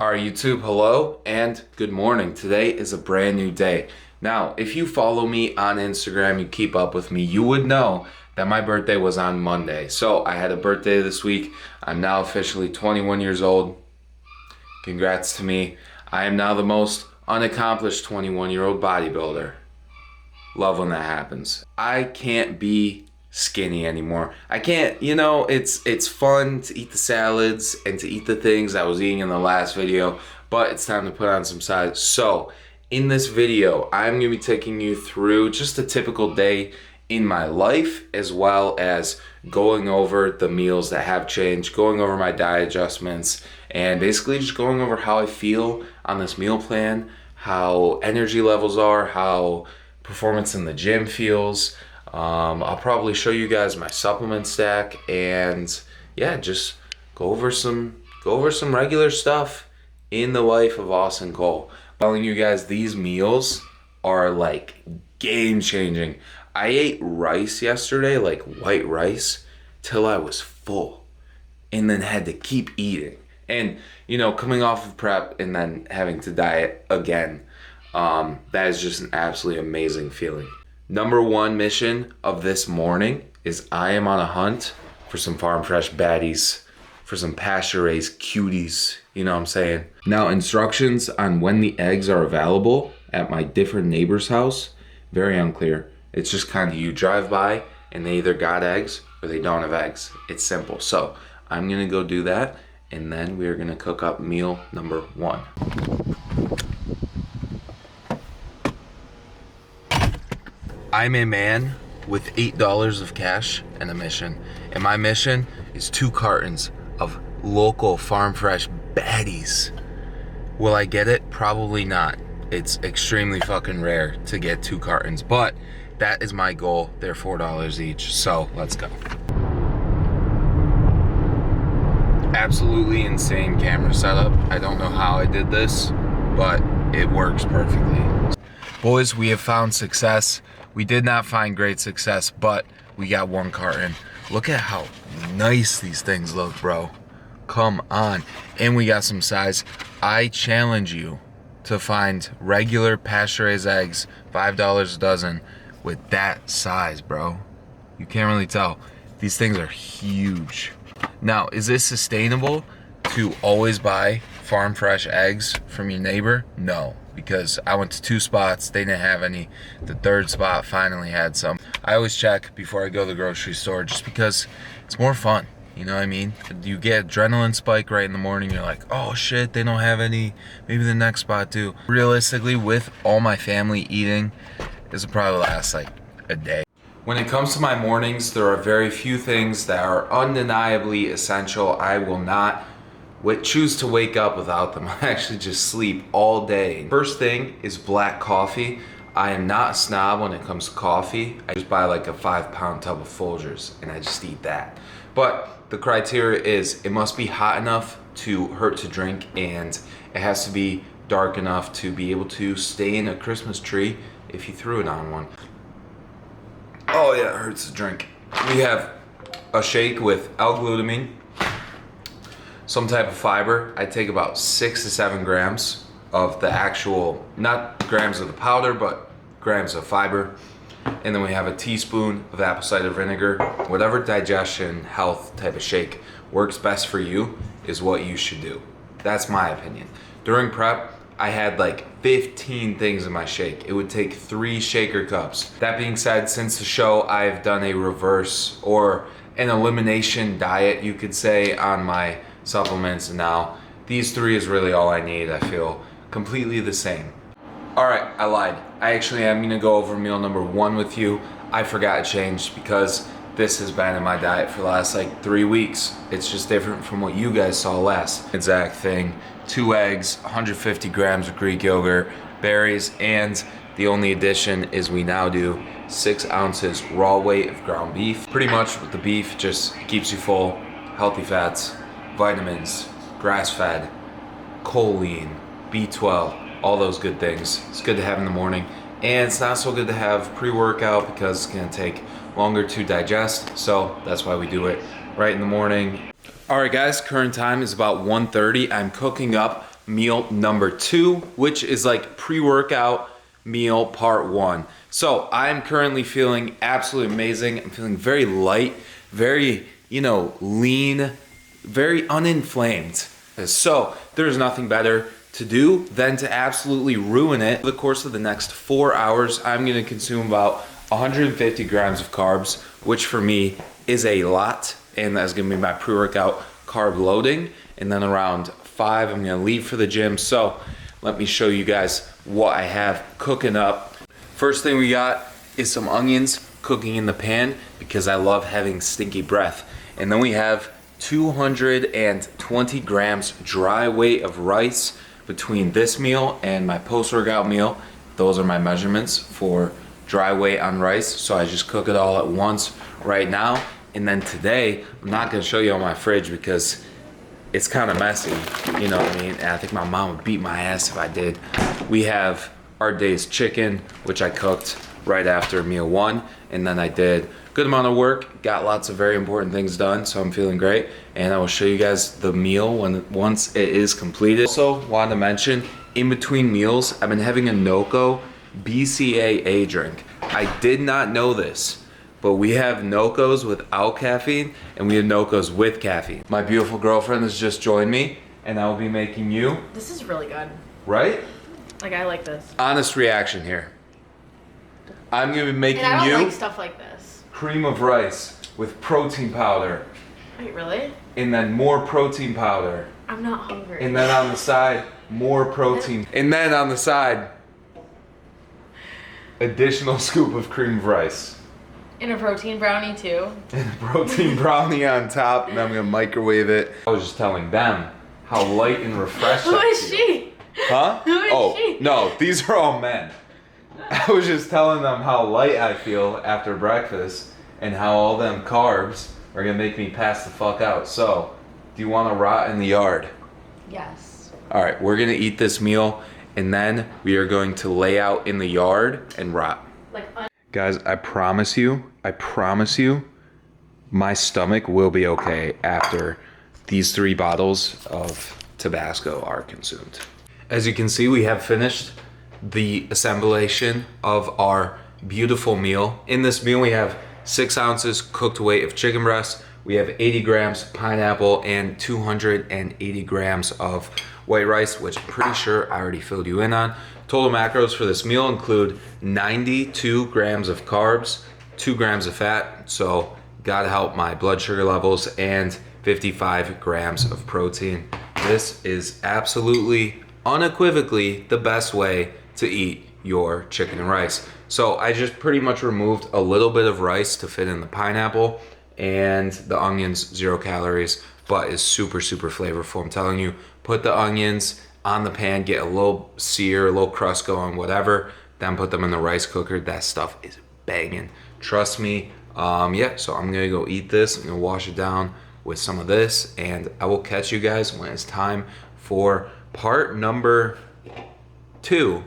All right, YouTube, hello and good morning. Today is a brand new day. Now, if you follow me on Instagram, you keep up with me, you would know that my birthday was on Monday. So I had a birthday this week. I'm now officially 21 years old. Congrats to me. I am now the most unaccomplished 21-year-old bodybuilder. Love when that happens. I can't be skinny anymore. I can't, it's fun to eat the salads and to eat the things I was eating in the last video, but it's time to put on some size. So in this video, I'm gonna be taking you through just a typical day in my life, as well as going over the meals that have changed, going over my diet adjustments, and basically just going over how I feel on this meal plan, how energy levels are, how performance in the gym feels. I'll probably show you guys my supplement stack, and yeah, just go over some regular stuff in the life of Austin Cole. Telling you guys, these meals are like game changing. I ate rice yesterday, like white rice, till I was full, and then had to keep eating. And coming off of prep and then having to diet again, that is just an absolutely amazing feeling. Number one mission of this morning is I am on a hunt for some farm fresh baddies, for some pasture raised cuties, you know what I'm saying? Now, instructions on when the eggs are available at my different neighbor's house, very unclear. It's just kind of you drive by and they either got eggs or they don't have eggs. It's simple. So I'm gonna go do that, and then we're gonna cook up meal number one. I'm a man with $8 of cash and a mission. And my mission is 2 cartons of local farm fresh baddies. Will I get it? Probably not. It's extremely fucking rare to get 2 cartons, but that is my goal. They're $4 each, so let's go. Absolutely insane camera setup. I don't know how I did this, but it works perfectly. Boys, we have found success. We did not find great success, but we got 1 carton. Look at how nice these things look, bro. Come on. And we got some size. I challenge you to find regular pasture-raised eggs, $5 a dozen, with that size, bro. You can't really tell. These things are huge. Now, is this sustainable to always buy farm fresh eggs from your neighbor? No. Because I went to 2 spots, they didn't have any. The 3rd spot finally had some. I always check before I go to the grocery store just because it's more fun, you know what I mean? You get adrenaline spike right in the morning, you're like, oh shit, they don't have any, maybe the next spot do. Realistically, with all my family eating, this will probably last like a day. When it comes to my mornings, there are very few things that are undeniably essential. I will not choose to wake up without them. I actually just sleep all day. First thing is black coffee. I am not a snob when it comes to coffee. I just buy like a 5-pound tub of Folgers and I just eat that. But the criteria is it must be hot enough to hurt to drink, and it has to be dark enough to be able to stay in a Christmas tree if you threw it on one. Oh yeah, it hurts to drink. We have a shake with L-glutamine, some type of fiber. I take about 6 to 7 grams of the actual, not grams of the powder, but grams of fiber. And then we have a teaspoon of apple cider vinegar. Whatever digestion, health type of shake works best for you is what you should do. That's my opinion. During prep, I had like 15 things in my shake. It would take 3 shaker cups. That being said, since the show, I've done a reverse or an elimination diet, you could say, on my supplements, and now these 3 is really all I need. I feel completely the same. All right, I lied. I actually am gonna go over meal number 1 with you. I forgot it changed because this has been in my diet for the last like 3 weeks. It's just different from what you guys saw last. Exact thing. 2 eggs, 150 grams of Greek yogurt, berries, and the only addition is we now do 6 ounces raw weight of ground beef. Pretty much with the beef, just keeps you full, healthy fats, vitamins, grass-fed, choline, B12, all those good things. It's good to have in the morning, and it's not so good to have pre-workout because it's gonna take longer to digest, so that's why we do it right in the morning. All right guys, current time is about 1:30. I'm cooking up meal number 2, which is like pre-workout meal part 1. So I'm currently feeling absolutely amazing. I'm feeling very light, very, lean, very uninflamed. So there's nothing better to do than to absolutely ruin it. Over the course of the next 4 hours, I'm gonna consume about 150 grams of carbs, which for me is a lot. And that's gonna be my pre-workout carb loading. And then around 5, I'm gonna leave for the gym. So let me show you guys what I have cooking up. First thing we got is some onions cooking in the pan because I love having stinky breath. And then we have 220 grams dry weight of rice between this meal and my post-workout meal. Those are my measurements for dry weight on rice. So I just cook it all at once right now. And then today, I'm not gonna show you on my fridge because it's kind of messy, you know what I mean? And I think my mom would beat my ass if I did. We have our day's chicken, which I cooked right after meal 1. And then I did a good amount of work, got lots of very important things done, so I'm feeling great. And I will show you guys the meal once it is completed. Also wanted to mention, in between meals, I've been having a NOCO BCAA drink. I did not know this, but we have NOCOs without caffeine and we have NOCOs with caffeine. My beautiful girlfriend has just joined me and I will be making you. This is really good. Right? Like, I like this. Honest reaction here. I'm gonna be making and I you don't like stuff like this. cream of rice with protein powder. Wait, really? And then more protein powder. I'm not hungry. And then on the side, more protein. And then on the side, additional scoop of cream of rice. And a protein brownie too. And a protein brownie on top, and I'm gonna microwave it. I was just telling them how light and refreshed Who I is feel. she? Huh? Who is she? No, these are all men. I was just telling them how light I feel after breakfast and how all them carbs are gonna make me pass the fuck out. So, do you wanna rot in the yard? Yes. All right, we're gonna eat this meal and then we are going to lay out in the yard and rot. Guys, I promise you, my stomach will be okay after these 3 bottles of Tabasco are consumed. As you can see, we have finished the assemblation of our beautiful meal. In this meal, we have 6 ounces cooked weight of chicken breast. We have 80 grams pineapple and 280 grams of white rice, which I'm pretty sure I already filled you in on. Total macros for this meal include 92 grams of carbs, 2 grams of fat, so gotta help my blood sugar levels, and 55 grams of protein. This is absolutely, unequivocally the best way to eat your chicken and rice. So I just pretty much removed a little bit of rice to fit in the pineapple, and the onions, 0 calories, but is super, super flavorful. I'm telling you, put the onions on the pan, get a little sear, a little crust going, whatever, then put them in the rice cooker. That stuff is banging. Trust me. Yeah, so I'm gonna go eat this. I'm gonna wash it down with some of this, and I will catch you guys when it's time for part number 2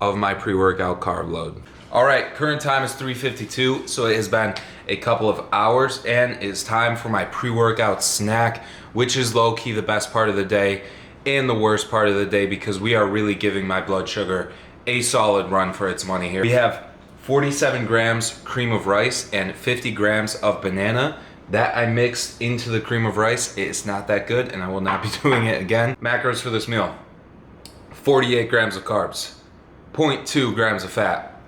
of my pre-workout carb load. All right, current time is 3:52, so it has been a couple of hours, and it's time for my pre-workout snack, which is low-key the best part of the day and the worst part of the day because we are really giving my blood sugar a solid run for its money here. We have 47 grams cream of rice and 50 grams of banana that I mixed into the cream of rice. It's not that good, and I will not be doing it again. Macros for this meal: 48 grams of carbs, 0.2 grams of fat,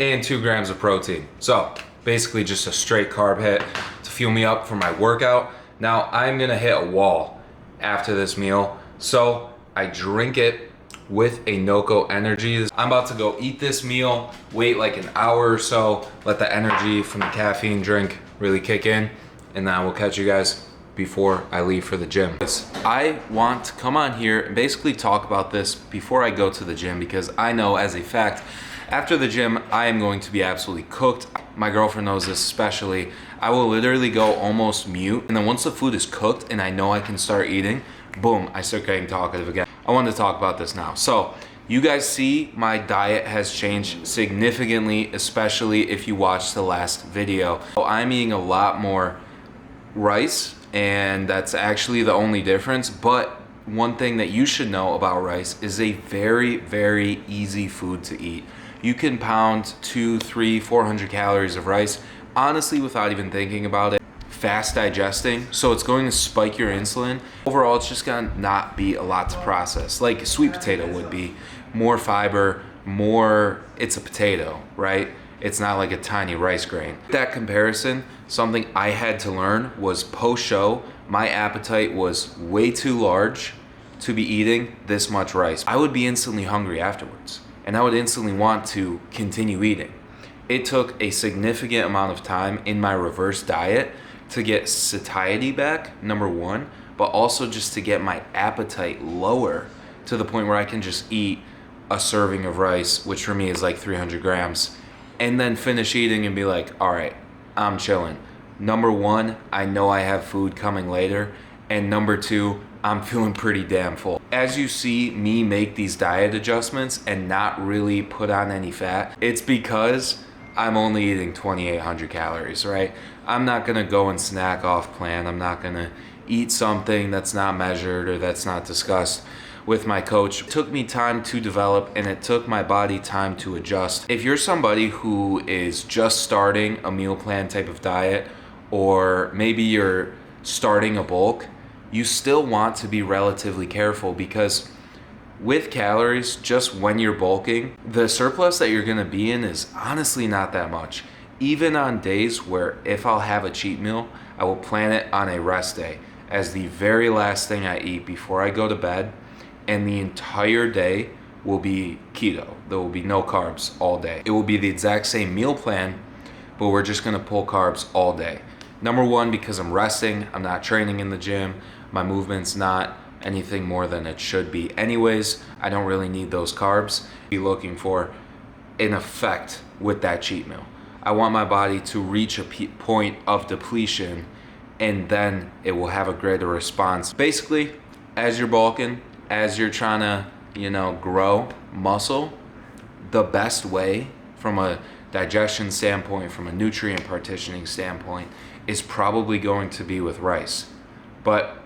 and 2 grams of protein. So basically just a straight carb hit to fuel me up for my workout. Now I'm gonna hit a wall after this meal, so I drink it with a NOCO Energy. I'm about to go eat this meal, wait like an hour or so, let the energy from the caffeine drink really kick in, and then I will catch you guys before I leave for the gym. I want to come on here and basically talk about this before I go to the gym because I know as a fact, after the gym, I am going to be absolutely cooked. My girlfriend knows this especially. I will literally go almost mute, and then once the food is cooked and I know I can start eating, boom, I start getting talkative again. I wanted to talk about this now. So you guys see my diet has changed significantly, especially if you watched the last video. So I'm eating a lot more rice, and that's actually the only difference, but one thing that you should know about rice is a very, very easy food to eat. You can pound 200, 300, 400 calories of rice, honestly, without even thinking about it. Fast digesting, so it's going to spike your insulin. Overall, it's just gonna not be a lot to process, like sweet potato would be. More fiber, it's a potato, right? It's not like a tiny rice grain. That comparison, something I had to learn was post-show, my appetite was way too large to be eating this much rice. I would be instantly hungry afterwards, and I would instantly want to continue eating. It took a significant amount of time in my reverse diet to get satiety back, number one, but also just to get my appetite lower to the point where I can just eat a serving of rice, which for me is like 300 grams, and then finish eating and be like, all right, I'm chilling. Number one, I know I have food coming later, and number two, I'm feeling pretty damn full. As you see me make these diet adjustments and not really put on any fat, it's because I'm only eating 2,800 calories, right? I'm not gonna go and snack off plan. I'm not gonna eat something that's not measured or that's not discussed with my coach. It took me time to develop, and it took my body time to adjust. If you're somebody who is just starting a meal plan type of diet, or maybe you're starting a bulk, you still want to be relatively careful, because with calories, just when you're bulking, the surplus that you're gonna be in is honestly not that much. Even on days where if I'll have a cheat meal, I will plan it on a rest day as the very last thing I eat before I go to bed, and the entire day will be keto. There will be no carbs all day. It will be the exact same meal plan, but we're just gonna pull carbs all day. Number one, because I'm resting, I'm not training in the gym, my movement's not anything more than it should be. Anyways, I don't really need those carbs. Be looking for an effect with that cheat meal. I want my body to reach a point of depletion, and then it will have a greater response. Basically, as you're bulking, as you're trying to, grow muscle, the best way from a digestion standpoint, from a nutrient partitioning standpoint, is probably going to be with rice. But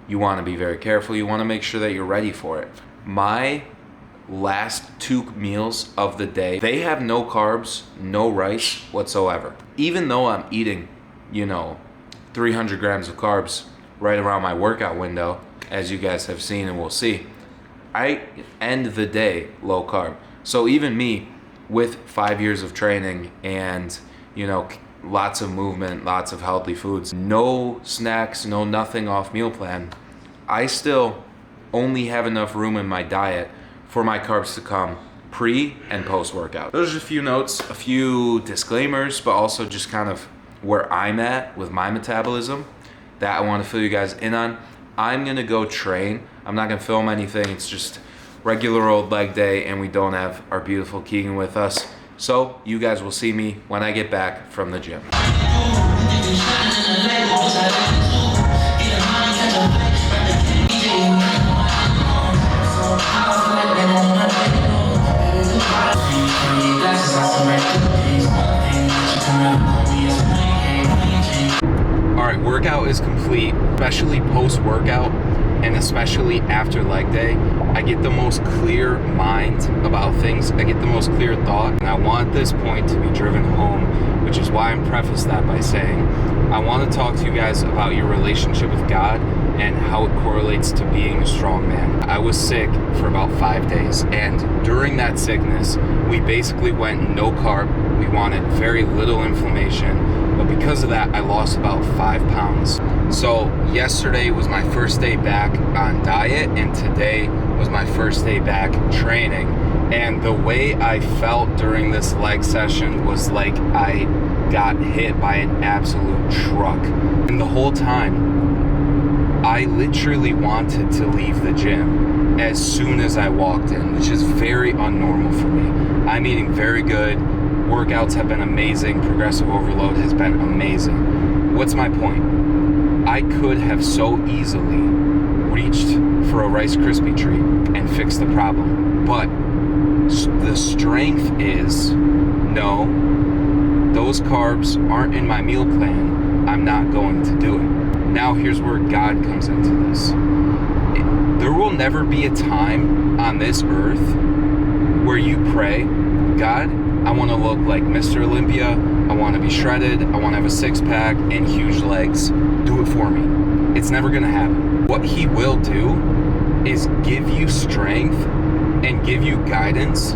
you want to be very careful. You want to make sure that you're ready for it. My last 2 meals of the day, they have no carbs, no rice whatsoever. Even though I'm eating, 300 grams of carbs right around my workout window, as you guys have seen and will see, I end the day low carb. So even me, with 5 years of training and, lots of movement, lots of healthy foods, no snacks, no nothing off meal plan, I still only have enough room in my diet for my carbs to come pre and post workout. Those are a few notes, a few disclaimers, but also just kind of where I'm at with my metabolism that I want to fill you guys in on. I'm gonna go train. I'm not gonna film anything. It's just regular old leg day, and we don't have our beautiful Keegan with us. So you guys will see me when I get back from the gym. Alright, workout is complete, especially post-workout and especially after leg day. I get the most clear mind about things. I get the most clear thought, and I want this point to be driven home, which is why I'm prefaced that by saying I want to talk to you guys about your relationship with God and how it correlates to being a strong man. I was sick for about 5 days, and during that sickness, we basically went no carb. We wanted very little inflammation, but because of that, I lost about 5 pounds. So yesterday was my first day back on diet, and today was my first day back training. And the way I felt during this leg session was like I got hit by an absolute truck. And the whole time, I literally wanted to leave the gym as soon as I walked in, which is very unnormal for me. I'm eating very good. Workouts have been amazing. Progressive overload has been amazing. What's my point? I could have so easily reached for a Rice Krispie treat and fixed the problem. But the strength is, no, those carbs aren't in my meal plan. I'm not going to do it. Now here's where God comes into this. There will never be a time on this earth where you pray, God, I want to look like Mr. Olympia. I want to be shredded. I want to have a six-pack and huge legs. Do it for me. It's never going to happen. What he will do is give you strength and give you guidance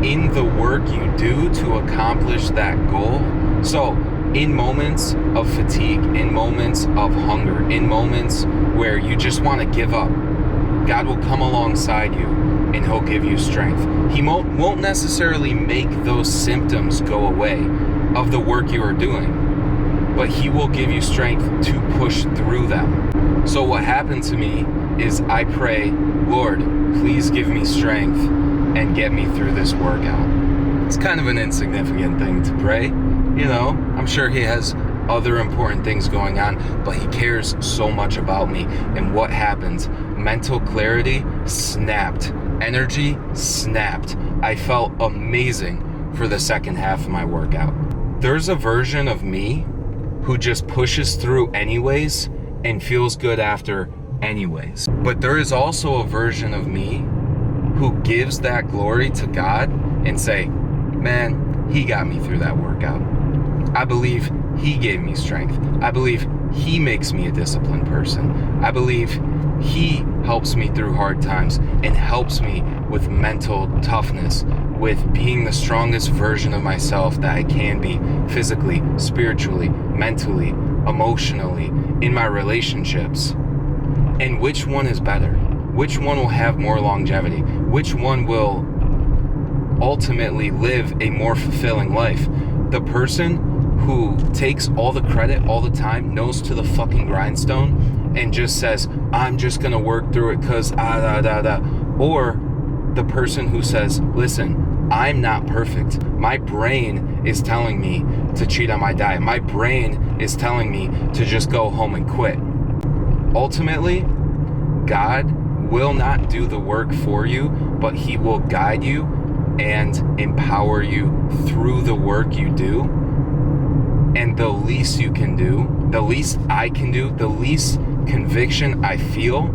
in the work you do to accomplish that goal. So in moments of fatigue, in moments of hunger, in moments where you just want to give up, God will come alongside you and he'll give you strength. He won't necessarily make those symptoms go away of the work you are doing, but he will give you strength to push through them. So what happened to me is I pray, Lord, please give me strength and get me through this workout. It's kind of an insignificant thing to pray, you know. I'm sure he has other important things going on, but he cares so much about me. And what happens? Mental clarity snapped. Energy snapped. I felt amazing for the second half of my workout. There's a version of me who just pushes through anyways and feels good after anyways. But there is also a version of me who gives that glory to God and say, man, he got me through that workout. I believe he gave me strength. I believe he makes me a disciplined person. I believe he helps me through hard times and helps me with mental toughness, with being the strongest version of myself that I can be physically, spiritually, mentally, emotionally, in my relationships. And which one is better? Which one will have more longevity? Which one will ultimately live a more fulfilling life? The person who takes all the credit all the time, nose to the fucking grindstone, and just says, I'm just gonna work through it cause or the person who says, listen, I'm not perfect. My brain is telling me to cheat on my diet. My brain is telling me to just go home and quit. Ultimately, God will not do the work for you, but he will guide you and empower you through the work you do. And the least you can do, the least I can do, the least conviction I feel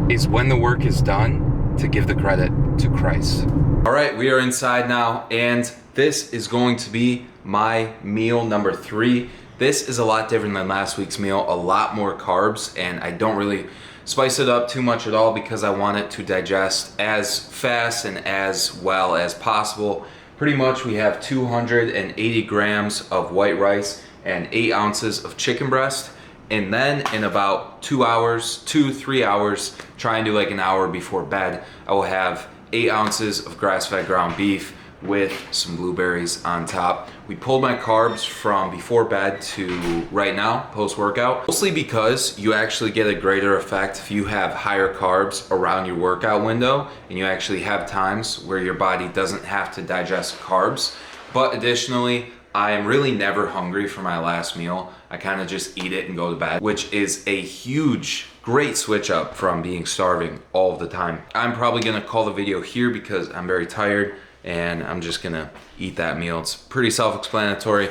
is when the work is done to give the credit to Christ. All right, we are inside now, and this is going to be my meal number 3. This is a lot different than last week's meal, a lot more carbs, and I don't really spice it up too much at all because I want it to digest as fast and as well as possible. Pretty much we have 280 grams of white rice and 8 ounces of chicken breast. And then in about 3 hours, try and do like an hour before bed, I will have 8 ounces of grass-fed ground beef with some blueberries on top. We pulled my carbs from before bed to right now, post-workout, mostly because you actually get a greater effect if you have higher carbs around your workout window and you actually have times where your body doesn't have to digest carbs. But additionally, I am really never hungry for my last meal. I kind of just eat it and go to bed, which is a huge, great switch up from being starving all of the time. I'm probably gonna call the video here because I'm very tired and I'm just gonna eat that meal. It's pretty self-explanatory.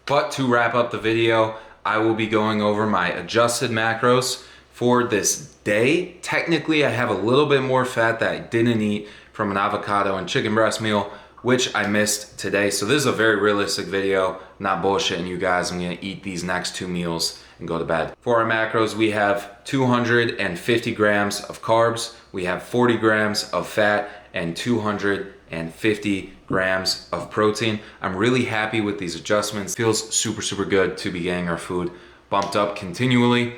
But to wrap up the video, I will be going over my adjusted macros for this day. Technically, I have a little bit more fat that I didn't eat from an avocado and chicken breast meal, which I missed today. So this is a very realistic video, not bullshitting you guys. I'm gonna eat these next 2 meals and go to bed. For our macros, we have 250 grams of carbs, we have 40 grams of fat, and 250 grams of protein. I'm really happy with these adjustments. Feels super, super good to be getting our food bumped up continually.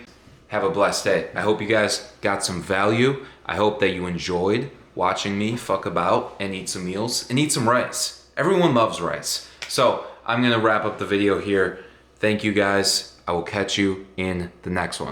Have a blessed day. I hope you guys got some value. I hope that you enjoyed watching me fuck about and eat some meals and eat some rice. Everyone loves rice. So I'm gonna wrap up the video here. Thank you guys. I will catch you in the next one.